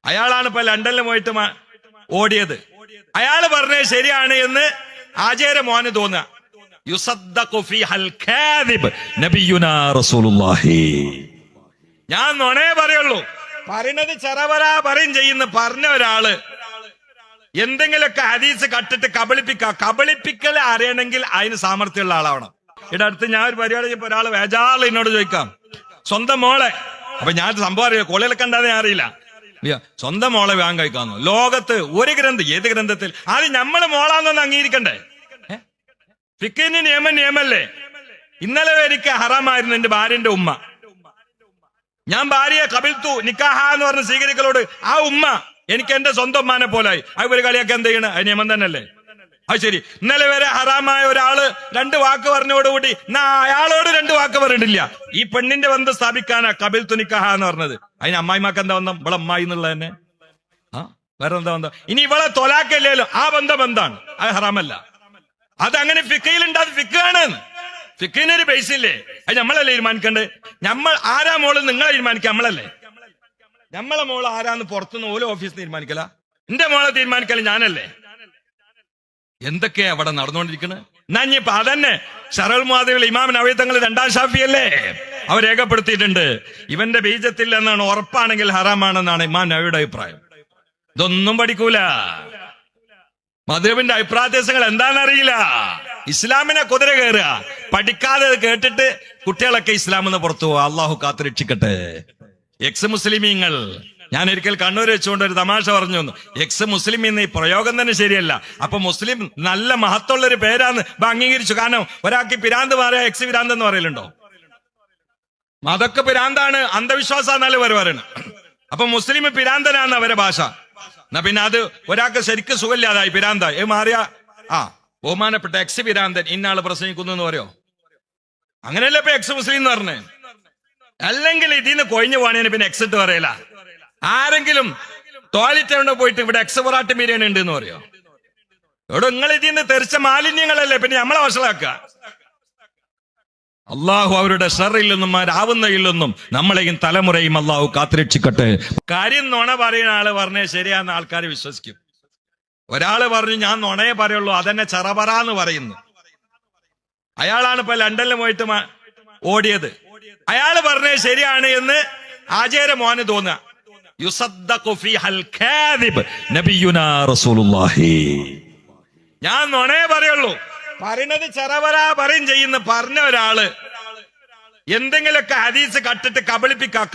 അയാളാണ് ഇപ്പൊ ലണ്ടനിൽ പോയിട്ട് ഓടിയത്. അയാള് പറഞ്ഞത് ശരിയാണ് എന്ന് ആചാര്യ മോന് തോന്നുക. യുസദ്ദഖു ഫീഹൽ കാദിബ് നബിയുനാ റസൂലുള്ളാഹി. ഞാൻ നുണയെ പറയുള്ളൂ, പറയുന്നത് ചെറവരാ പറയും ചെയ്യുന്ന പറഞ്ഞ ഒരാള് എന്തെങ്കിലുമൊക്കെ ഹദീസ് കട്ടിട്ട് കബളിപ്പിക്കൽ അറിയണമെങ്കിൽ അതിന് സാമർത്ഥ്യമുള്ള ആളാവണം. ഇവിടെ അടുത്ത് ഞാൻ ഒരു പരിപാടി ചെയ്യപ്പോ ഒരാൾ വേജാൾ എന്നോട് ചോദിക്കാം, സ്വന്തം മോളെ, അപ്പൊ ഞാൻ സംഭവം അറിയില്ല, കൊള്ളിലൊക്കെ ഉണ്ടാതെ അറിയില്ല, സ്വന്തം മോളെ വിവാഹം കഴിക്കാന്നു. ലോകത്ത് ഒരു ഗ്രന്ഥം, ഏത് ഗ്രന്ഥത്തിൽ അത് നമ്മള് മോളാന്നൊന്ന് അംഗീകരിക്കണ്ടേ? ഫിഖിന് നിയമല്ലേ? ഇന്നലെ എനിക്ക് ഹറാമായിരുന്നു എന്റെ ഭാര്യന്റെ ഉമ്മ. ഞാൻ ഭാര്യയെ കബിൽത്തു നിക്കാഹ എന്ന് പറഞ്ഞ് സ്വീകരിക്കലോട് ആ ഉമ്മ എനിക്ക് എന്റെ സ്വന്തം ഉമ്മാനെ പോലായി. അത് ഒരു കളിയൊക്കെ എന്ത് ചെയ്യണം? അത് നിയമം തന്നെയല്ലേ? അത് ശരി. ഇന്നലെ വരെ ഹറാമായ ഒരാള് 2 വാക്ക് പറഞ്ഞോടുകൂടി അയാളോട് 2 വാക്ക് പറഞ്ഞിട്ടില്ല. ഈ പെണ്ണിന്റെ ബന്ധം സ്ഥാപിക്കാനാ കബിൽത്തു നിക്കാഹ എന്ന് പറഞ്ഞത്. അതിന് അമ്മായിമാക്ക് എന്താ ബന്ധം? ഇവിടെ അമ്മായി എന്നുള്ളത് തന്നെ. വേറെ എന്താ ബന്ധം? ഇനി ഇവളെ തൊലാക്കല്ലേലും ആ ബന്ധം എന്താണ്? അത് ഹറാമല്ല. അതങ്ങനെ ഫിഖയിലുണ്ട്, അത് ഫിഖാണ്. ഫിഖിനൊരു ബേസ് ഇല്ലേ? അത് നമ്മളല്ലേ തീരുമാനിക്കണ്ടേ? നമ്മൾ ആരാ മോള് നിങ്ങളെ തീരുമാനിക്കുക, നമ്മളല്ലേ? നമ്മളെ മോള് ആരാന്ന് പുറത്തുനിന്ന് ഓരോ ഓഫീസ് തീരുമാനിക്കല, എന്റെ മോളെ തീരുമാനിക്കല ഞാനല്ലേ? എന്തൊക്കെയാ അവിടെ നടന്നുകൊണ്ടിരിക്കുന്നത്? എന്നാ ഇനിയിപ്പോ അതന്നെ ശറൽ മുആദിൽ ഇമാം നവവി തങ്ങൾ 2ാം ഷാഫിയല്ലേ അവർ രേഖപ്പെടുത്തിയിട്ടുണ്ട്. ഇവന്റെ ബീജത്തിൽ എന്നാണ് ഉറപ്പാണെങ്കിൽ ഹറാമാണെന്നാണ് ഇമാം നവവിയുടെ അഭിപ്രായം. ഇതൊന്നും പഠിക്കൂല. മദ്ഹബിന്റെ അഭിപ്രായങ്ങൾ എന്താണെന്നറിയില്ല. ഇസ്ലാമിനെ കുതിര കയറുക, പഠിക്കാതെ കേട്ടിട്ട് കുട്ടികളൊക്കെ ഇസ്ലാമെന്ന് പുറത്തു പോവാ. അള്ളാഹു കാത്തു രക്ഷിക്കട്ടെ. എക്സ് മുസ്ലിമീങ്ങൾ, ഞാൻ ഒരിക്കൽ കണ്ണൂർ വെച്ചുകൊണ്ട് ഒരു തമാശ പറഞ്ഞു വന്നു. എക്സ് മുസ്ലിം എന്ന ഈ പ്രയോഗം തന്നെ ശരിയല്ല. അപ്പൊ മുസ്ലിം നല്ല മഹത്വമുള്ളൊരു പേരാന്ന് അംഗീകരിച്ചു. കാരണം ഒരാൾക്ക് പിരാന്ത് മാറിയ എക്സ് പിരാന്ത് എന്ന് പറയലുണ്ടോ? അതൊക്കെ പിരാന്താണ്, അന്ധവിശ്വാസം നല്ല പറയുന്നത്. അപ്പൊ മുസ്ലിം പിരാന്തനാണ് അവരെ ഭാഷ. എന്നാ പിന്നെ അത് ഒരാൾക്ക് ശരിക്കും സുഖമില്ലാതായി, പിരാന്തായി മാറിയ ബഹുമാനപ്പെട്ട എക്സ് പിരാന്തൻ ഇന്നാള് പ്രസംഗിക്കുന്നു എന്ന് പറയോ? അങ്ങനെയല്ലേ ഇപ്പൊ എക്സ് മുസ്ലിം എന്ന് പറഞ്ഞേ? അല്ലെങ്കിൽ ഇതിന്ന് കൊഴിഞ്ഞു പോകണേന് പിന്നെ എക്സ് ഇട്ട് പറയല. ആരെങ്കിലും ടോയ്ലറ്റ് കൊണ്ട് പോയിട്ട് ഇവിടെ എക്സ് പൊറാട്ട് ബിരിയാണി ഉണ്ട് എന്ന് പറയോ? ഇവിടെ നിങ്ങൾ ഇതിന്ന് തെറിച്ച മാലിന്യങ്ങളല്ലേ പിന്നെ നമ്മളെ വഷളാക്കുക. അള്ളാഹു അവരുടെ ഷറിൽ നിന്നും ആവുന്നതിൽ നിന്നും നമ്മളെയും തലമുറയും അള്ളാഹു കാത്തുരക്ഷിക്കട്ടെ. കാര്യം നുണ പറയുന്ന ആള് പറഞ്ഞേ ശരിയാന്ന് ആൾക്കാർ വിശ്വസിക്കും. ഒരാള് പറഞ്ഞു ഞാൻ നുണയെ പറയുള്ളൂ, അതെന്നെ ചെറപറാന്ന് പറയുന്നു. അയാളാണ് ഇപ്പൊ ലണ്ടനിൽ പോയിട്ട് ഓടിയത്. അയാള് പറഞ്ഞത് ശരിയാണ് എന്ന് ആചാര്യ മോന് തോന്നുക. യുസദ്ദഖു ഫീഹൽ കാദിബ് നബിയുനാ റസൂലുള്ളാഹി. ഞാൻ നുണയെ പറയുള്ളൂ, പറയുന്നത് ചെറവരാ പറയും ചെയ്യുന്ന പറഞ്ഞ ഒരാള് എന്തെങ്കിലുമൊക്കെ ഹദീസ് കട്ടിട്ട്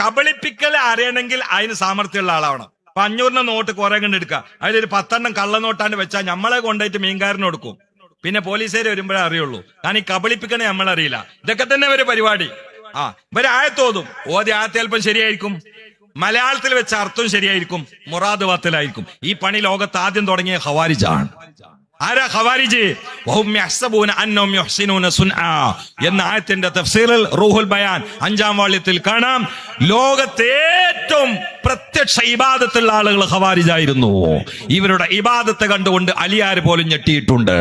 കബളിപ്പിക്കൽ അറിയണമെങ്കിൽ അതിന് സാമർത്ഥ്യമുള്ള ആളാവണം. 500 നോട്ട് കുറെ കണ്ട് എടുക്കുക, അതിലൊരു 10 കള്ളനോട്ടാണ്ട് വെച്ചാൽ നമ്മളെ കൊണ്ടുപോയിട്ട് മീൻകാരന് കൊടുക്കും. പിന്നെ പോലീസുകാർ വരുമ്പോഴേ അറിയുള്ളൂ. കാരണം ഈ കബളിപ്പിക്കണേ നമ്മളറിയില്ല. ഇതൊക്കെ തന്നെ ഒരു പരിപാടി. ഇവര് ആയത്തോതും ഓതി ആയത്ത് ചിലപ്പം ശരിയായിരിക്കും, മലയാളത്തിൽ വെച്ച അർത്ഥം ശരിയായിരിക്കും, മുറാദ് വാത്തിലായിരിക്കും. ഈ പണി ലോകത്ത് ആദ്യം തുടങ്ങിയ ഖവാരിജാണ്. ആരാ ഖവാരിജ്? വഹും യഹ്സബൂന അന്നഹും യുഹ്സിനൂന സുൻആ എന്ന ആയത്തിന്റെ തഫ്സീറിൽ റൂഹുൽ ബയാൻ 5ാം വാള്യത്തിൽ കാണാം. ലോകത്തെ ഏറ്റവും പ്രത്യക്ഷ ഇബാദത്തുള്ള ആളുകൾ ഖവാരിജായിരുന്നു. ഇവരുടെ ഇബാദത്ത് കണ്ടുകൊണ്ട് അലിയാർ പോലും ഞെട്ടിയിട്ടുണ്ട്.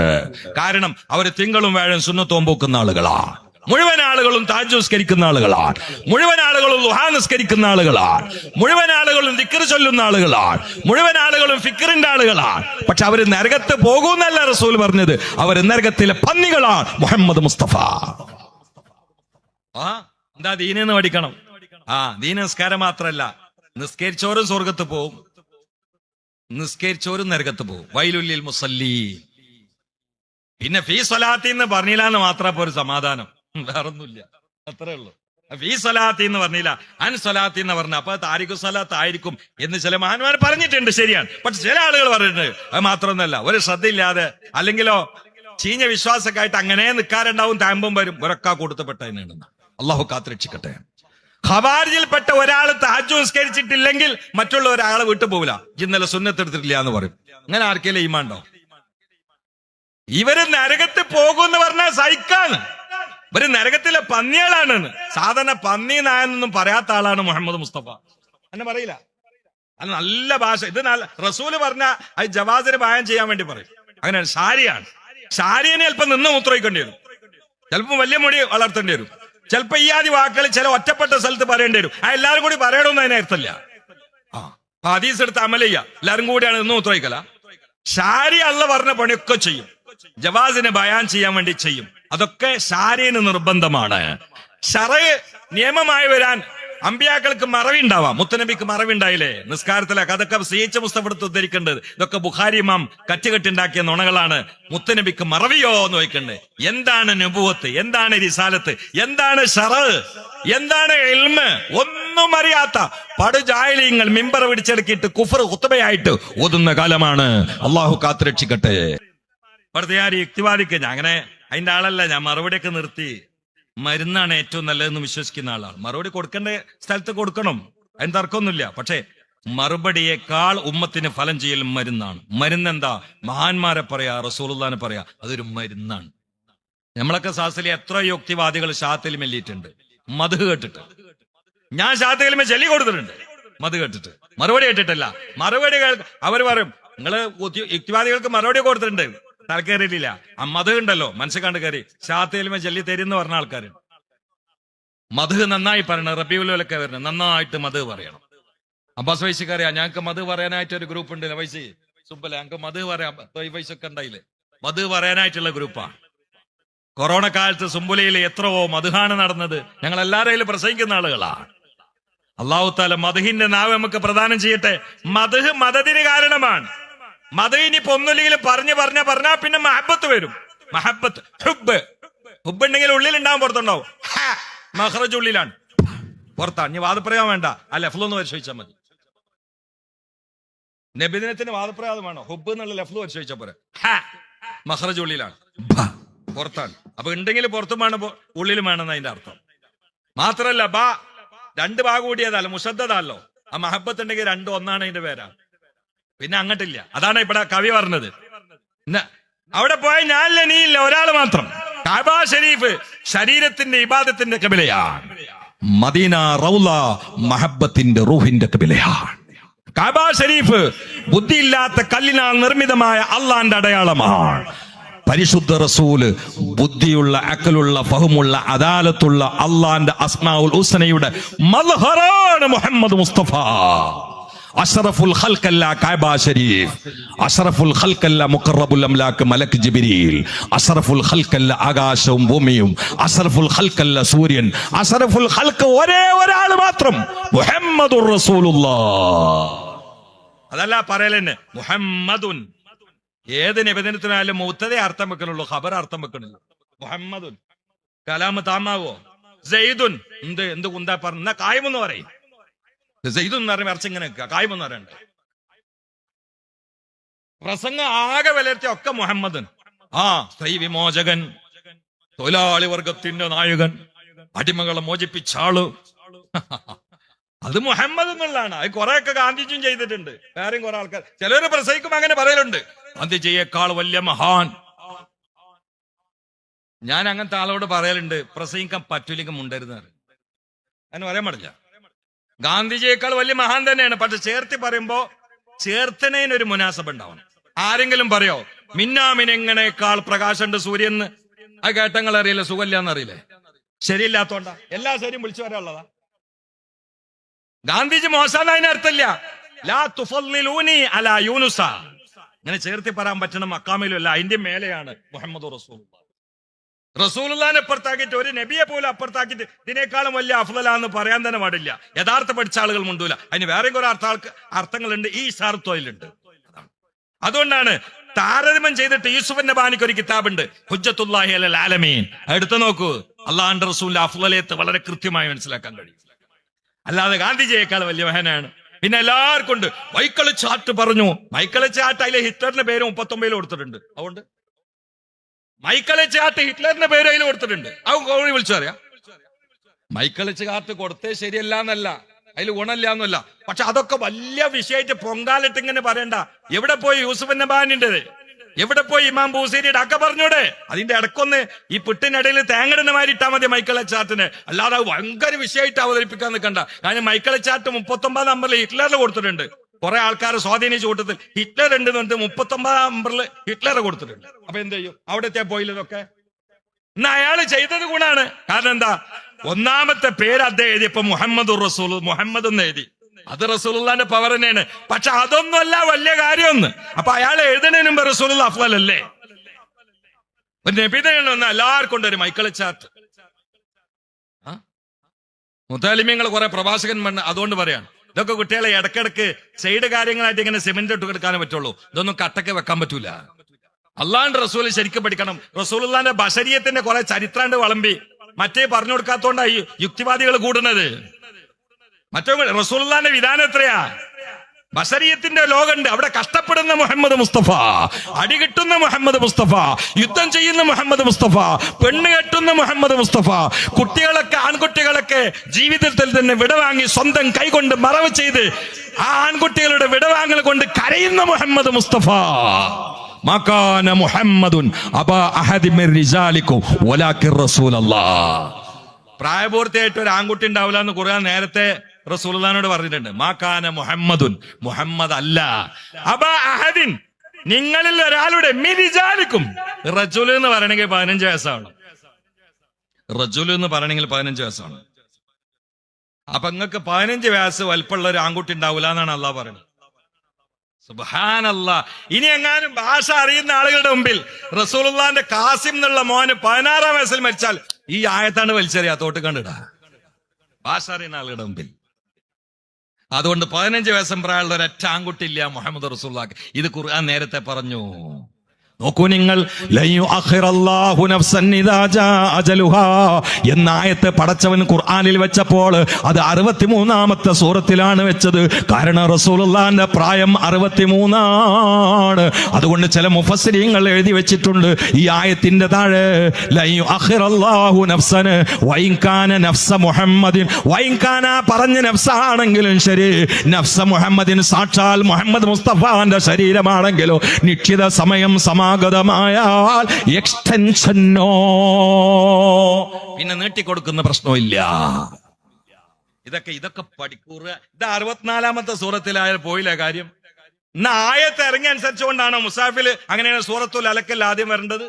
കാരണം അവര് തിങ്കളും വ്യാഴം സുന്നത്ത് നോമ്പുക്കുന്ന ആളുകളാണ്. മുഴുവൻ ആളുകളും തഹജ്ജുദ് നിസ്കരിക്കുന്ന ആളുകളാണ്. മുഴുവൻ ആളുകളും ദുഹാ നിസ്കരിക്കുന്ന ആളുകളാണ്. മുഴുവൻ ആളുകളും ദിക്ർ ചൊല്ലുന്ന ആളുകളാണ്. മുഴുവൻ ആളുകളും ഫിക്റിന്റെ ആളുകളാണ്. പക്ഷെ അവര് നരകത്ത് പോകുന്നല്ല റസൂൽ പറഞ്ഞത്, അവര് നരകത്തിലെ പന്നികളാണ്. മുഹമ്മദ് മുസ്തഫ എന്താ ദീനെന്ന് പഠിക്കണം. ദീന നിസ്കാരം മാത്രല്ല, നിസ്കരിച്ചോരും സ്വർഗത്ത് പോവും, നിസ്കരിച്ചോരും നരകത്ത് പോവും. വൈലുല്ലിൽ മുസല്ലീൻ. പിന്നെ ഫീ സ്വലാത്തി എന്ന് പറഞ്ഞില്ല എന്ന് മാത്രം ഒരു സമാധാനം, വേറൊന്നുമില്ല, അത്രേ ഉള്ളൂ. ഫീ സ്വലാത്തി എന്ന് പറഞ്ഞില്ല, അൻ സ്വലാത്തി എന്ന് പറഞ്ഞ അപ്പൊ താരിഖു സ്വലാത്ത് ആയിരിക്കും എന്ന് ചില മഹാന്മാർ പറഞ്ഞിട്ടുണ്ട്, ശരിയാണ്. പക്ഷെ ചില ആളുകൾ പറഞ്ഞിട്ടുണ്ട് അത് മാത്രമൊന്നുമല്ല, ഒരു ശ്രദ്ധയില്ലാതെ അല്ലെങ്കിലോ ചീഞ്ഞ വിശ്വാസമൊക്കെ ആയിട്ട് അങ്ങനെ നിൽക്കാറുണ്ടാവും, താമ്പും വരും, ഒരൊക്കെ കൊടുത്തപ്പെട്ടതിനാണ്. അള്ളാഹു കാത്തുരക്ഷിക്കട്ടെ. ഖവാരിജിൽപ്പെട്ട ഒരാൾ തഹജ്ജുദ് നിസ്കരിച്ചിട്ടില്ലെങ്കിൽ മറ്റുള്ള ഒരാളെ വിട്ടു പോവില്ല. ഇന്നലെ സുന്നത്ത് എടുത്തിട്ടില്ല എന്ന് പറയും. അങ്ങനെ ആർക്കെങ്കിലും ഈമാണ്ടോ? ഇവര് നരകത്ത് പോകുമെന്ന് പറഞ്ഞാൽ സഹിക്കാന്ന്. ഇവര് നരകത്തിലെ പന്നികളാണ്. സാധാരണ പന്നി നായെന്നൊന്നും പറയാത്ത ആളാണ് മുഹമ്മദ് മുസ്തഫ. എന്നെ പറയില്ല, അത് നല്ല ഭാഷ. ഇത് നല്ല റസൂല് പറഞ്ഞ അത് ജവാസിന് പായം ചെയ്യാൻ വേണ്ടി പറയും. അങ്ങനെയാണ്. ഷാരിയാണ്. ഷാരിയനെ ചിലപ്പോൾ നിന്ന് മൂത്രയിക്കേണ്ടി വരും, ചിലപ്പോൾ വലിയ മുടി വളർത്തേണ്ടി വരും, ചിലപ്പോ ഈ ആദ്യ വാക്കുകൾ ചില ഒറ്റപ്പെട്ട സ്ഥലത്ത് പറയേണ്ടി വരും. എല്ലാവരും കൂടി പറയണമെന്ന് അതിന് അർത്ഥമില്ല. ഹദീസ് എടുത്ത് അമൽ ചെയ്യുക, എല്ലാരും കൂടിയാണ് ഇന്ന് ഉത്തരവിക്കല. ഷാരി അള്ള പറഞ്ഞ പണിയൊക്കെ ചെയ്യും, ജവാസിനെ ബയാൻ ചെയ്യാൻ വേണ്ടി ചെയ്യും. അതൊക്കെ ഷാരിന് നിർബന്ധമാണ്. ഷറ നിയമമായി വരാൻ അമ്പിയാക്കൾക്ക് മറവി ഉണ്ടാവാം, മുത്തനബിക്ക് മറവി ഉണ്ടായില്ലേ നിസ്കാരത്തിലൊക്കെ, അതൊക്കെ സീച്ച മുസ്തഫടുത്ത് ഉദ്ധരിക്കേണ്ടത്. ഇതൊക്കെ ബുഖാരി ഇമാം കറ്റുകെട്ടുണ്ടാക്കിയ നുണകളാണ്. മുത്തനബിക്ക് മറവിയോ എന്ന് ചോദിക്കണ്ടേ. എന്താണ് നബുവത്ത്, എന്താണ് റിസാലത്ത്, എന്താണ് ഷറ, എന്താണ് ഇൽമ്, ഒന്നും അറിയാത്ത പടുജാഹിലീങ്ങൾ മിമ്പർ പിടിച്ചെടുക്കിയിട്ട് കുഫർ ഖുത്ബയായിട്ട് ഓതുന്ന കാലമാണ്. അള്ളാഹു കാത്തുരക്ഷിക്കട്ടെ. വെറുതെ ഞാൻ യുക്തിവാദിക്ക് അങ്ങനെ അതിന്റെ ആളല്ല ഞാൻ. മറുപടിയൊക്കെ നിർത്തി. മരുന്നാണ് ഏറ്റവും നല്ലതെന്ന് വിശ്വസിക്കുന്ന ആളാണ്. മറുപടി കൊടുക്കേണ്ട സ്ഥലത്ത് കൊടുക്കണം, അതിന് തർക്കമൊന്നുമില്ല. പക്ഷേ മറുപടിയേക്കാൾ ഉമ്മത്തിന് ഫലം ചെയ്യൽ മരുന്നാണ്. മരുന്നെന്താ? മഹാന്മാരെ പറയാ, റസൂലുള്ളാഹിനെ പറയാ, അതൊരു മരുന്നാണ്. നമ്മളൊക്കെ സാസിലെ എത്ര യുക്തിവാദികൾ ഷാത്തിൽ മെല്ലിയിട്ടുണ്ട് മധു കേട്ടിട്ട്. ഞാൻ ഷാത്തിൽ ചൊല്ലി കൊടുത്തിട്ടുണ്ട് മധു കേട്ടിട്ട്, മറുപടി കേട്ടിട്ടല്ല. മറുപടി അവർ പറയും നിങ്ങള് യുക്തിവാദികൾക്ക് മറുപടി കൊടുത്തിട്ടുണ്ട്, തലക്കേറിയിട്ടില്ല. ആ മധു ഉണ്ടല്ലോ മനസ്സിൽ കണ്ട് കയറി ഷാത്തേലുമ ചൊല്ലി തരുന്ന് പറഞ്ഞ ആൾക്കാർ. മധു നന്നായി പറയണം, റബീഉലൊക്കെ വരണം, നന്നായിട്ട് മധു പറയണം. അബ്ബാസ് വൈസിക്കറിയാം, ഞങ്ങൾക്ക് മധു പറയാനായിട്ട് ഒരു ഗ്രൂപ്പ് ഉണ്ട്. വൈസി സുബല ഞങ്ങൾക്ക് മധു പറയാം, വൈസൊക്കെ ഉണ്ടായില്ലേ, മധു പറയാനായിട്ടുള്ള ഗ്രൂപ്പാണ്. കൊറോണ കാലത്ത് സുംബുലയിൽ എത്രയോ മധുഹാണ് നടന്നത്. ഞങ്ങൾ എല്ലാവരും പ്രസംഗിക്കുന്ന ആളുകളാണ്. അള്ളാഹു താല മധുഹിന്റെ നാവ് നമുക്ക് പ്രദാനം ചെയ്യട്ടെ. മധു മദതിന് കാരണമാണ്. മത ഇനിയിപ്പോ ഒന്നുമില്ലെങ്കിലും പറഞ്ഞാ പിന്നെ മഹബത്ത് വരും. മഹബത്ത്, ഹുബ്. ഹുബ് ഉണ്ടെങ്കിൽ ഉള്ളിലുണ്ടാവും, പുറത്തുണ്ടാവും. മഹ്റജ് ഉള്ളിലാണ്, പുറത്താണ്. ഇനി വാദപ്രയോഗം വേണ്ട, ആ ലഫ്ലൊന്ന് പരിശോധിച്ചാൽ മതി. നബിദിനത്തിന് വാദപ്രയോഗം വേണോ? ഹുബ് എന്നുള്ള ലഫ്ല് പരിശോധിച്ചാൽ പോരെ. മഹ്റജ് ഉള്ളിലാണ്, പുറത്താണ്. അപ്പൊ ഉണ്ടെങ്കിൽ പുറത്തും വേണം, ഉള്ളിലും വേണമെന്ന് അതിന്റെ അർത്ഥം. മാത്രല്ല ബാ രണ്ട് ഭാഗം കൂടിയതല്ലോ, മുഷദ്ദദല്ലോ. ആ മഹബത്ത് ഉണ്ടെങ്കിൽ രണ്ടും ഒന്നാണ് അതിന്റെ പേരാണ്. പിന്നെ അങ്ങട്ടില്ല. അതാണ് ഇവിടെ കവി പറഞ്ഞത്. അവിടെ പോയ ഞാനില്ല നീയില്ല, ഒരാൾ മാത്രം. കഅബ ഷരീഫ് ശരീരത്തിന്റെ ഇബാദത്തിന്റെ ഖിബലയാണ്. മദീന റൗള മഹബത്തിന്റെ റൂഹിന്റെ ഖിബലയാണ്. കഅബ ഷരീഫ് ബുദ്ധിയില്ലാത്ത കല്ലിനാൽ നിർമ്മിതമായ അള്ളാന്റെ അടയാളമാണ്. പരിശുദ്ധ റസൂല് ബുദ്ധിയുള്ള, അക്കലുള്ള, ഫഹമുള്ള, അദാലത്തുള്ള അള്ളാന്റെ അസ്മാഉൽ ഹുസ്നയുടെ മദ്ഹറാണ് മുഹമ്മദ് മുസ്തഫ. അഷ്റഫുൽ ഖൽഖല്ല കഅബ ശരീഫ്, അഷ്റഫുൽ ഖൽഖല്ല മുഖറബുൽ അംലാക്ക് മലക്ക് ജിബ്രീൽ, അഷ്റഫുൽ ഖൽഖല്ല ആകാശവും ഭൂമിയും, അഷ്റഫുൽ ഖൽഖല്ല സൂര്യൻ, അഷ്റഫുൽ ഖൽഖ് ഒരേ ഒരാൾ മാത്രം, മുഹമ്മദുർ റസൂലുള്ളാഹ്. അതല്ല പറയലെന്നെ മുഹമ്മദുൻ. ഏത് നിബന്ധനത്തിനായാലും മുത്തദ അർത്ഥം വെക്കണുള്ളൂ, ഖബർ അർത്ഥം വെക്കണില്ല. മുഹമ്മദുൻ കലാമ് താമാവോ? സയ്യിദുൻ എന്ത് കുന്താ പറഞ്ഞ കായ്മെന്ന് പറയും. സയ്യിദുൻ എന്ന് പറയുമ്പോൾ ഇറച്ചിങ്ങനെ വെക്കുക, കായ്മെന്ന് പറയണ്ടേ. പ്രസംഗം ആകെ വിലയിരുത്തിയ ഒക്കെ മുഹമ്മദൻ. ആ സ്ത്രീ വിമോചകൻ, തൊഴിലാളി വർഗത്തിന്റെ നായകൻ, അടിമകളെ മോചിപ്പിച്ച ആള്, അത് മുഹമ്മദ് എന്നുള്ളതാണ്. അത് കുറെയൊക്കെ ഗാന്ധിജിയും ചെയ്തിട്ടുണ്ട്, വേറെയും കുറെ ആൾക്കാർ. ചിലര് പ്രസംഗിക്കും അങ്ങനെ പറയലുണ്ട്, ഗാന്ധിജിയേക്കാൾ വലിയ മഹാൻ. ഞാൻ അങ്ങനത്തെ ആളോട് പറയലുണ്ട്, പ്രസംഗിക്കാൻ പറ്റൂലെങ്കിൽ മുണ്ടരുന്ന് അങ്ങനെ പറയാൻ പാടില്ല. ഗാന്ധിജിയേക്കാൾ വലിയ മഹാൻ തന്നെയാണ്, പക്ഷെ ചേർത്തി പറയുമ്പോ ചേർത്തനേനൊരു മുനാസബ ഉണ്ടാവണം. ആരെങ്കിലും പറയോ മിന്നാമിനെങ്ങനേക്കാൾ പ്രകാശമുണ്ട് സൂര്യന്ന്? ആ കേട്ടങ്ങൾ അറിയില്ല, സുഖമില്ലാന്ന് അറിയില്ലേ? ശരിയില്ലാത്തോണ്ടാ എല്ലാ ശരിയും വിളിച്ചു വരാനുള്ളതാ. ഗാന്ധിജി മോശം അതിനർത്ഥമില്ല. ലാ തുഫല്ലിലൂനി അലാ യൂനുസ, ഇങ്ങനെ ചേർത്തി പറയാൻ പറ്റണ മക്കാമിലും അല്ല, അതിന്റെ മേലെയാണ് മുഹമ്മദ് റസൂലുള്ളാഹ്. റസൂലുള്ളാഹിനെ അപ്പുറത്താക്കിയിട്ട് ഒരു നബിയെ പോലും അപ്പുറത്താക്കിയിട്ട് ഇതിനേക്കാളും വലിയ അഫ്ളലാന്ന് പറയാൻ തന്നെ പാടില്ല. യഥാർത്ഥ പഠിച്ച ആളുകൾ മുണ്ടൂല. അതിന് വേറെയും കുറെ അർത്ഥങ്ങളുണ്ട്, ഈ ഷാർത്തോയിലുണ്ട്. അതുകൊണ്ടാണ് താരതമ്യം ചെയ്തിട്ട് യൂസുഫ് നബാനിക്ക് ഒരു കിതാബുണ്ട്, ഹുജ്ജത്തുല്ലാഹി അലൽ ആലമീൻ. എടുത്തു നോക്കൂ, അള്ളാഹുവിന്റെ റസൂലിന്റെ അഫ്ളലിയത്ത് വളരെ കൃത്യമായി മനസ്സിലാക്കാൻ കഴിയും. അല്ലാതെ ഗാന്ധിജിയേക്കാൾ വലിയ മഹാനാണ്. പിന്നെ എല്ലാവർക്കും ഉണ്ട്. മൈക്കിൾ ചാറ്റ് പറഞ്ഞു, മൈക്കിൾ ചാറ്റ് അതിലെ ഹിറ്റ്ലറിന്റെ പേര് 39 കൊടുത്തിട്ടുണ്ട്. അതുകൊണ്ട് മൈക്കിൾ ചാറ്റ് ഹിറ്റ്ലറിന്റെ പേര് അതിൽ കൊടുത്തിട്ടുണ്ട്. അത് വിളിച്ചു പറയാം. മൈക്കിൾ ചാറ്റ് കൊടുത്തേ ശരിയല്ല എന്നല്ല, അതിൽ ഗുണമില്ല എന്നല്ല. പക്ഷെ അതൊക്കെ വലിയ വിഷയമായിട്ട് പൊങ്കാലിട്ട് ഇങ്ങനെ പറയണ്ട. എവിടെ പോയി യൂസുഫ് നബാനിൻ്റെത്, എവിടെ പോയി ഇമാം ബൂസീരിയുടെ ഒക്കെ പറഞ്ഞൂടെ? അതിന്റെ ഇടക്കൊന്ന് ഈ പുട്ടിനിടയിൽ തേങ്ങടുന്ന മാതിരി ഇട്ടാൽ മതി മൈക്കിൾ ചാറ്റിന്. അല്ലാതെ ഭയങ്കര വിഷയമായിട്ട് അവതരിപ്പിക്കാൻ നിൽക്കണ്ട. കാരണം മൈക്കിൾ ചാറ്റ് 39 നമ്പറിൽ ഹിറ്റ്ലറിൽ കൊടുത്തിട്ടുണ്ട്. കുറെ ആൾക്കാർ സ്വാധീനിച്ച കൂട്ടത്തിൽ ഹിറ്റ്ലർ ഉണ്ട് എന്ന് 39 നമ്പറിൽ ഹിറ്റ്ലർ കൊടുത്തിട്ടുണ്ട്. അപ്പൊ എന്ത് ചെയ്യും? അവിടത്തെ പോയില്ലതൊക്കെ എന്നാ അയാൾ ചെയ്തത് ഗുണാണ്. കാരണം എന്താ? ഒന്നാമത്തെ പേര് അദ്ദേഹം എഴുതിയപ്പോ മുഹമ്മദ് റസൂൽ, മുഹമ്മദ് എന്ന് എഴുതി. അത് റസൂലുള്ളാന്റെ പവർ തന്നെയാണ്. പക്ഷെ അതൊന്നുമല്ല വലിയ കാര്യമൊന്ന്. അപ്പൊ അയാൾ എഴുതുന്നതിന് മുമ്പ് റസൂലുള്ള അഫ്ളലല്ലേ? ഒരു നബിതയാണ് വന്ന എല്ലാവർക്കും ഉണ്ട് ഒരു മൈക്കിള് ചാർട്ട്. മുത്താലിമ്യങ്ങൾ കുറെ പ്രഭാഷകൻ അതുകൊണ്ട് പറയാണ്, ഇതൊക്കെ കുട്ടികളെ ഇടക്കിടക്ക് സൈഡ് കാര്യങ്ങളായിട്ട് ഇങ്ങനെ സിമെന്റ് ഇട്ട് കൊടുക്കാനേ പറ്റുള്ളൂ. ഇതൊന്നും കട്ടക്ക് വെക്കാൻ പറ്റൂല. അള്ളാന്റെ റസൂൽ ശരിക്കും പഠിക്കണം. റസൂലുള്ളാന്റെ ബശരീയത്തിന്റെ കുറെ ചരിത്രാണ്ട് വളമ്പി മറ്റേ പറഞ്ഞു കൊടുക്കാത്തോണ്ടായി യുക്തിവാദികൾ കൂടുന്നത്. മറ്റോ റസൂലുള്ളാന്റെ വിധാനം എത്രയാ? ബശരീയത്തിന്റെ ലോകമുണ്ട്, അവിടെ കഷ്ടപ്പെടുന്ന മുഹമ്മദ് മുസ്തഫ, അടികിട്ടുന്ന മുഹമ്മദ് മുസ്തഫ, യുദ്ധം ചെയ്യുന്ന മുഹമ്മദ് മുസ്തഫ, പെണ്ണ് കെട്ടുന്ന മുഹമ്മദ് മുസ്തഫ, കുട്ടികളൊക്കെ ആൺകുട്ടികളൊക്കെ ജീവിതത്തിൽ തന്നെ വിടവാങ്ങി സ്വന്തം കൈകൊണ്ട് മറവ് ചെയ്ത് ആ ആൺകുട്ടികളുടെ വിടവാങ്ങൽ കൊണ്ട് കരയുന്ന മുഹമ്മദ് മുസ്തഫ. മകാന മുഹമ്മദുൻ അബാ അഹദി മിർ റിജാലിക്കും വലാകിർ റസൂലല്ലാഹ്. പ്രായപൂർത്തിയായിട്ട് ഒരു ആൺകുട്ടി ഉണ്ടാവില്ല എന്ന് ഖുർആൻ നേരത്തെ റസൂലുള്ളാഹിനോട് പറഞ്ഞിട്ടുണ്ട്. മാകാന മുഹമ്മദുൻ, മുഹമ്മദ് അല്ല, അബാ അഹദിൻ, നിങ്ങളിൽ ഒരാളുടെ മിരിജാലിക്കും. റജുൽ എന്ന് പറയണമെങ്കിൽ 15 വയസ്സാണ്. റജുൽ എന്ന് പറയണമെങ്കിൽ 15 വയസ്സാണ്. അപ്പൊ നിങ്ങൾക്ക് 15 വയസ്സ് വലിപ്പമുള്ള ഒരു ആൺകുട്ടി ഉണ്ടാവില്ല എന്നാണ് അള്ളാഹ് പറയുന്നത്. സുബ്ഹാനല്ലാഹ്. ഇനി എങ്ങാനും ഭാഷ അറിയുന്ന ആളുകളുടെ മുമ്പിൽ റസൂലുള്ളാഹിന്റെ കാസിം എന്നുള്ള മോന് 16 വയസ്സിൽ മരിച്ചാൽ ഈ ആയത്താണ് വലിച്ചെറിയാ തോട്ട് കണ്ടിടാ ഭാഷ അറിയുന്ന ആളുകളുടെ മുമ്പിൽ. അതുകൊണ്ട് 15 വയസ്സും പ്രായമുള്ള ഒരൊറ്റ ആൺകുട്ടി ഇല്ല മുഹമ്മദ് റസൂലുള്ളാഹിക്ക്. ഇത് ഖുർആൻ നേരത്തെ പറഞ്ഞു. നോക്കൂ നിങ്ങൾ, എന്ന ആയത്ത് പടച്ചവൻ ഖുർആനിൽ വെച്ചപ്പോൾ അത് 63-ാമത്തെ സൂറത്തിലാണ് വെച്ചത്. കാരണം റസൂലുള്ളാഹിന്റെ പ്രായം 63 അതുകൊണ്ട് ചില മുഫസ്സിരീങ്ങൾ എഴുതി വെച്ചിട്ടുണ്ട് ഈ ആയത്തിന്റെ താഴെ പറഞ്ഞ നഫ്സാണെങ്കിലും ശരി, നഫ്സ മുഹമ്മദിൻ സാക്ഷാൽ മുഹമ്മദ് മുസ്തഫാന്റെ ശരീരമാണെങ്കിലോ നിശ്ചിത സമയം സമാഗതമായാൽ എക്സ്റ്റൻഷനോ പിന്നെ നീട്ടിക്കൊടുക്കുന്ന പ്രശ്നമില്ല. ഇതൊക്കെ പഠിക്കൂറ. ഇത് 64-ാമത്തെ സൂറത്തിലായ പോയില്ല കാര്യം. ഇന്ന് ആയത്ത് ഇറങ്ങി അനുസരിച്ചുകൊണ്ടാണോ മുസാഫിൽ അങ്ങനെയാണ് സൂറത്തുൽ അലക്കൽ ആദ്യം വരേണ്ടത്,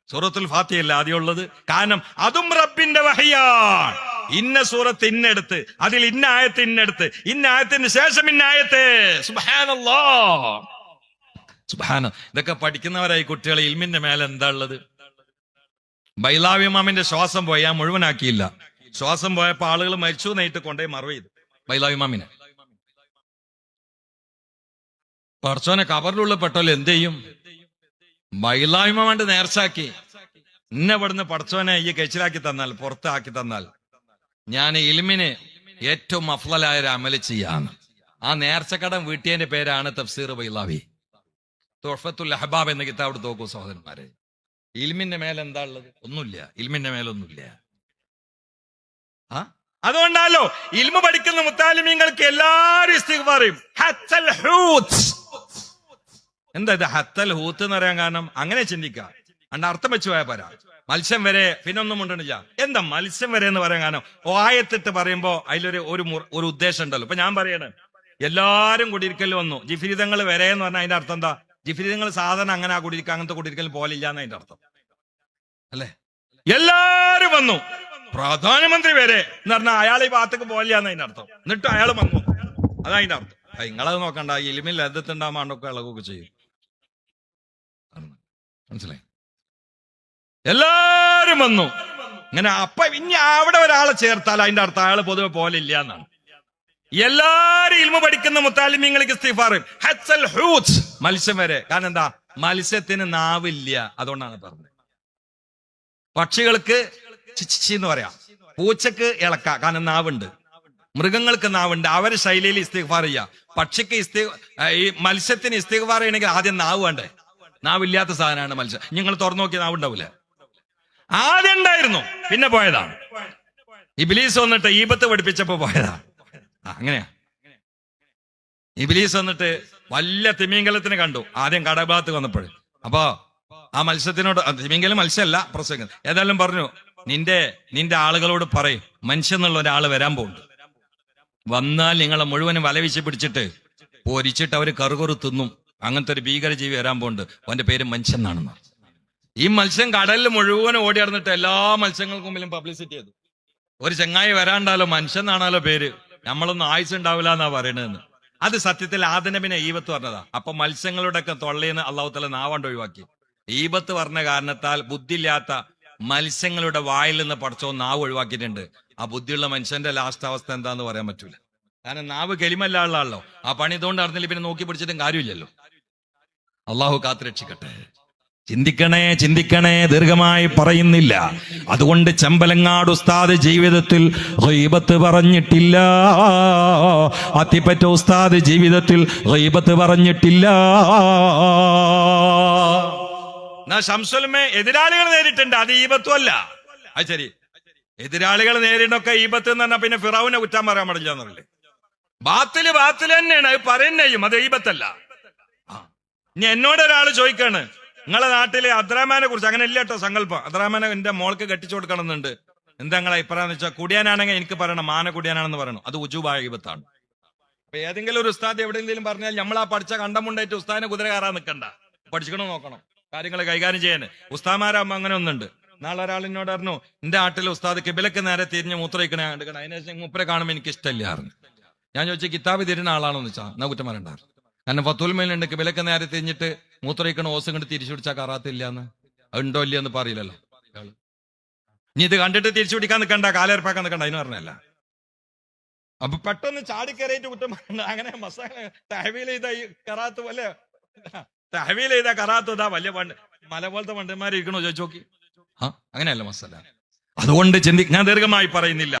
സൂറത്തുൽ ഫാത്തിഹയല്ല ആദ്യം ഉള്ളത്? കാരണം അതും റബ്ബിന്റെ വഹയാണ്. ഇന്ന സൂറത്ത് ഇന്നെടുത്ത്, അതിൽ ഇന്ന ആയത്ത് ഇന്നെടുത്ത്, ഇന്ന ആയത്തിന് ശേഷം ഇന്ന ആയത്ത്. സുബ്ഹാനല്ലാഹ്, സുബ്ഹാന. ഇതൊക്കെ പഠിക്കുന്നവരായി കുട്ടികളെ ഇൽമിന്റെ മേലെ എന്താ ഉള്ളത്? ബൈലാവി ഇമാമിന്റെ ശ്വാസം പോയാൽ മുഴുവനാക്കിയില്ല. ശ്വാസം പോയപ്പോ ആളുകൾ മരിച്ചു നേരിട്ട് കൊണ്ടുപോയി മറവ് ചെയ്തു ബൈലാവി ഇമാമിനെ. പടച്ചോനെ കബറിലുള്ള പെട്ടോലെ എന്ത് ചെയ്യും? ബൈലാവി ഇമാമന്റെ നേർച്ചാക്കി ഇന്നെ ഇവിടുന്ന് പടച്ചോനെ ഈ കഴിച്ചിലാക്കി തന്നാൽ, പുറത്താക്കി തന്നാൽ ഞാൻ ഇൽമിന് ഏറ്റവും അഫ്ളലായ ഒരു അമല് ചെയ്യാന്ന്. ആ നേർച്ചക്കടം വീട്ടിയതിന്റെ പേരാണ് തഫ്സീർ ബൈലാവി. തുഹ്ഫത്തുൽ അഹ്ബാബ് എന്ന കിതാബ് നോക്കൂ സഹോദരന്മാരെ. ഇൽമിന്റെ മേലെ എന്താ ഉള്ളത്? ഒന്നുമില്ല. ഇൽമിന്റെ മേലൊന്നുമില്ല. അതുകൊണ്ടാലോ ഇൽമ പഠിക്കുന്ന മുത്താലിമീങ്ങൾക്ക് എല്ലാരും ഇസ്തിഗ്ഫാർ ചെയ്യും. ഹത്തൽ ഹൂത്ത്. എന്താ ഇത് ഹത്തൽ ഹൂത്ത് എന്ന് പറയാൻ കാരണം? അങ്ങനെ ചിന്തിക്കാം, അണ്ട് അർത്ഥം വെച്ച് പോയാൽ പോരാ. മത്സ്യം വരെ പിന്നെ ഒന്നും ഉണ്ടണില്ല. എന്താ മത്സ്യം വരെ എന്ന് പറയാൻ കാരണം? ആയത്തിട്ട് പറയുമ്പോ അതിലൊരു ഒരു ഉദ്ദേശം ഉണ്ടല്ലോ. ഇപ്പൊ ഞാൻ പറയണേ എല്ലാരും കുടിയിരിക്കൽ വന്നു, ജിഫ്രീതങ്ങൾ വരെ എന്ന് പറഞ്ഞാൽ അതിന്റെ അർത്ഥം എന്താ? ജിഫ്രീതങ്ങൾ സാധാരണ അങ്ങനെ ആ കുടിയിരിക്കുക, അങ്ങനത്തെ കുടിയിരിക്കൽ പോലില്ല എന്നതിന്റെ അർത്ഥം അല്ലേ? എല്ലാരും വന്നു, പ്രധാനമന്ത്രി വരെ എന്ന് പറഞ്ഞാൽ അയാൾ ഈ ഭാഗത്തേക്ക് പോലില്ല എന്നതിന്റെ അർത്ഥം. എന്നിട്ട് അയാൾ വന്നു, അതതിന്റെ അർത്ഥം. നിങ്ങളത് നോക്കണ്ട, ഇലിമിൽ ലദ്ദത്തുണ്ടാകുമ്പോൾ ഇളകൊക്കെ ചെയ്യും. മനസ്സിലായി? എല്ലാരും വന്നു ഇങ്ങനെ. അപ്പൊ ഇനി അവിടെ ഒരാളെ ചേർത്താൽ അതിന്റെ അർത്ഥം അയാൾ പൊതുവെ പോലില്ല എന്നാണ്. എല്ലാരും ഇൽമ പഠിക്കുന്ന മുത്താലിമീങ്ങൾക്ക് ഇസ്തിഗ്ഫാർ. ഹത്തൽ ഹൂത്ത്, മത്സ്യം വരെ. കാരണം എന്താ? മത്സ്യത്തിന് നാവില്ല, അതുകൊണ്ടാണ് പറഞ്ഞത്. പക്ഷികൾക്ക് ചിച്ചി എന്ന് പറയാം, പൂച്ചക്ക് ഇളക്ക, കാരണം നാവുണ്ട്. മൃഗങ്ങൾക്ക് നാവുണ്ട്, അവര് ശൈലിയിൽ ഇസ്തിഗ്ഫാർ ചെയ്യാം. പക്ഷിക്ക് ഈ മത്സ്യത്തിന് ഇസ്തിഗ്ഫാർ ചെയ്യണമെങ്കിൽ ആദ്യം നാവ് വേണ്ടേ? നാവില്ലാത്ത സാധനമാണ് മത്സ്യം. നിങ്ങൾ തുറന്നു നോക്കിയ നാവുണ്ടാവില്ല. ആദ്യം ഉണ്ടായിരുന്നു, പിന്നെ പോയതാണ്. ഇബ്ലീസ് വന്നിട്ട് ഈബത്ത് പഠിപ്പിച്ചപ്പോ പോയതാണ്. അങ്ങനെയാ. ഇബ്ലീസ് വന്നിട്ട് വലിയ തിമിംഗലത്തിന് കണ്ടു ആദ്യം കടഭാഗത്ത് വന്നപ്പോഴേ. അപ്പൊ ആ മത്സ്യത്തിനോട്, തിമിംഗലം മത്സ്യമല്ല പ്രസംഗം, ഏതായാലും പറഞ്ഞു, നിന്റെ ആളുകളോട് പറയും മനുഷ്യൻ എന്നുള്ള ഒരാൾ വരാൻ പോകുന്നുണ്ട്. വന്നാൽ നിങ്ങളെ മുഴുവനും വലവിച്ച് പിടിച്ചിട്ട് പൊരിച്ചിട്ട് അവര് കറുകറു തിന്നും. അങ്ങനത്തെ ഒരു ഭീകരജീവി വരാൻ പോകുന്നുണ്ട്. അവന്റെ പേര് മനുഷ്യൻ എന്നാണെന്ന്. ഈ മത്സ്യം കടലിൽ മുഴുവനും ഓടി നടന്നിട്ട് എല്ലാ മത്സ്യങ്ങൾക്കും മുമ്പിലും പബ്ലിസിറ്റി ചെയ്തു. ഒരു ചെങ്ങായി വരാണ്ടാലോ മനുഷ്യൻ എന്നാണല്ലോ പേര്. നമ്മളൊന്നും ആയുസ് ഉണ്ടാവില്ല എന്നാ പറയണതെന്ന്. അത് സത്യത്തിൽ ആദനബിനെ ഈബത്ത് പറഞ്ഞതാ. അപ്പൊ മത്സ്യങ്ങളുടെ ഒക്കെ തൊള്ളേന്ന് അള്ളാഹു തആല നാവാണ്ട് ഒഴിവാക്കി. ഈബത്ത് പറഞ്ഞ കാരണത്താൽ ബുദ്ധിയില്ലാത്ത മത്സ്യങ്ങളുടെ വായിൽ നിന്ന് പടച്ചോ നാവ് ഒഴിവാക്കിയിട്ടുണ്ട്. ആ ബുദ്ധിയുള്ള മനുഷ്യന്റെ ലാസ്റ്റ് അവസ്ഥ എന്താന്ന് പറയാൻ പറ്റൂല. കാരണം നാവ് കെളിമല്ലാണല്ലോ. ആ പണി ഇതുകൊണ്ട് നടന്നില്ല പിന്നെ നോക്കി പിടിച്ചിട്ടും കാര്യമില്ലല്ലോ. അള്ളാഹു കാത്തുരക്ഷിക്കട്ടെ. ചിന്തിക്കണേ ചിന്തിക്കണേ, ദീർഘമായി പറയുന്നില്ല. അതുകൊണ്ട് ചെമ്പലങ്ങാട് ഉസ്താദ് ജീവിതത്തിൽ ഗീബത്ത് പറഞ്ഞിട്ടില്ല. അത്തിപ്പറ്റ ഉസ്താദ് ജീവിതത്തിൽ ഗീബത്ത് പറഞ്ഞിട്ടില്ല. ശംസുൽമെ എതിരാളികൾ നേരിട്ടുണ്ട്, അത് ഈബത്തും അല്ല. അത് ശരി, എതിരാളികൾ നേരിടൊക്കെ ഈബത്ത് എന്ന് പറഞ്ഞാൽ പിന്നെ ഫിറൗനെ കുറ്റാൻ പറയാൻ പാടില്ല എന്നല്ലേ. ബാത്തില് ബാത്തില് തന്നെയാണ്, അത് പറയുന്നേയും, അത് ഈബത്തല്ല. ഇനി എന്നോട് ഒരാൾ ചോദിക്കാണ്, നിങ്ങളെ നാട്ടിലെ അബ്ദുറഹ്മാനെ കുറിച്ച്, അങ്ങനെ ഇല്ല കേട്ടോ സങ്കല്പം, അബ്ദുറഹ്മാനെ എന്റെ മോൾക്ക് കെട്ടിച്ചു കൊടുക്കണമെന്നുണ്ട്, എന്താ നിങ്ങളെ അഭിപ്രായം വെച്ചാൽ കുടിയാനാണെങ്കിൽ എനിക്ക് പറയണം മാന കുടിയാനാണെന്ന് പറയണം, അത് ഉജൂബായ ഈബത്താണ്. അപ്പൊ ഏതെങ്കിലും ഒരു ഉസ്താദ് എവിടെയെങ്കിലും പറഞ്ഞാൽ നമ്മൾ ആ പഠിച്ച കണ്ടമുണ്ടായിട്ട് ഉസ്താദിനെ കുതിര കയറാൻ നിൽക്കണ്ട, പഠിച്ചിക്കണം, നോക്കണം കാര്യങ്ങൾ കൈകാര്യം ചെയ്യാൻ. ഉസ്താദന്മാരാകുമ്പോ അങ്ങനെ ഒന്നുണ്ട്. നാളെ ഒരാൾ എന്നോട് പറഞ്ഞു, എന്റെ നാട്ടിൽ ഉസ്താദ് കിബിലക്ക് നേരെ തിരിഞ്ഞ് മൂത്രയിക്കണേ കണ്ടിക്കണം, അതിനുശേഷം മൂപ്പരെ കാണുമ്പോൾ എനിക്ക് ഇഷ്ടമില്ലായിരുന്നു. ഞാൻ ചോദിച്ചു കിതാബ് തിരിഞ്ഞ ആളാണെന്ന് വെച്ചാൽ എന്നാ കുറ്റം പറയണ്ടായിരുന്നു. കാരണം ഫത്തുൽമേലുണ്ട് കിബിലക്ക് നേരെ തിരിഞ്ഞിട്ട് മൂത്രയിക്കണ ഓസം കണ്ട് തിരിച്ചു പിടിച്ചാൽ കറാത്തില്ല എന്ന്, അതുണ്ടോ ഇല്ല എന്ന് പറയില്ലല്ലോ. ഇനി ഇത് കണ്ടിട്ട് തിരിച്ചു പിടിക്കാൻ നിൽക്കണ്ട, കാലേർപ്പാക്കാൻ നിൽക്കണ്ട, അതിന് പറഞ്ഞല്ല. അപ്പൊ പെട്ടെന്ന് ചാടിക്കയറിയിട്ട് കുറ്റം പറയണ്ട. അങ്ങനെ മസാല തഹവീൽ ചെയ്ത ഈ കറാത്ത് പോലെ, തഹവീൽ ചെയ്ത കറാത്ത് ഇതാ വലിയ മല പോലത്തെ പണ്ടന്മാരിക്കണോ ചോദിച്ചു നോക്കി. അങ്ങനെയല്ല മസാല. അതുകൊണ്ട് ഞാൻ ദീർഘമായി പറയുന്നില്ല.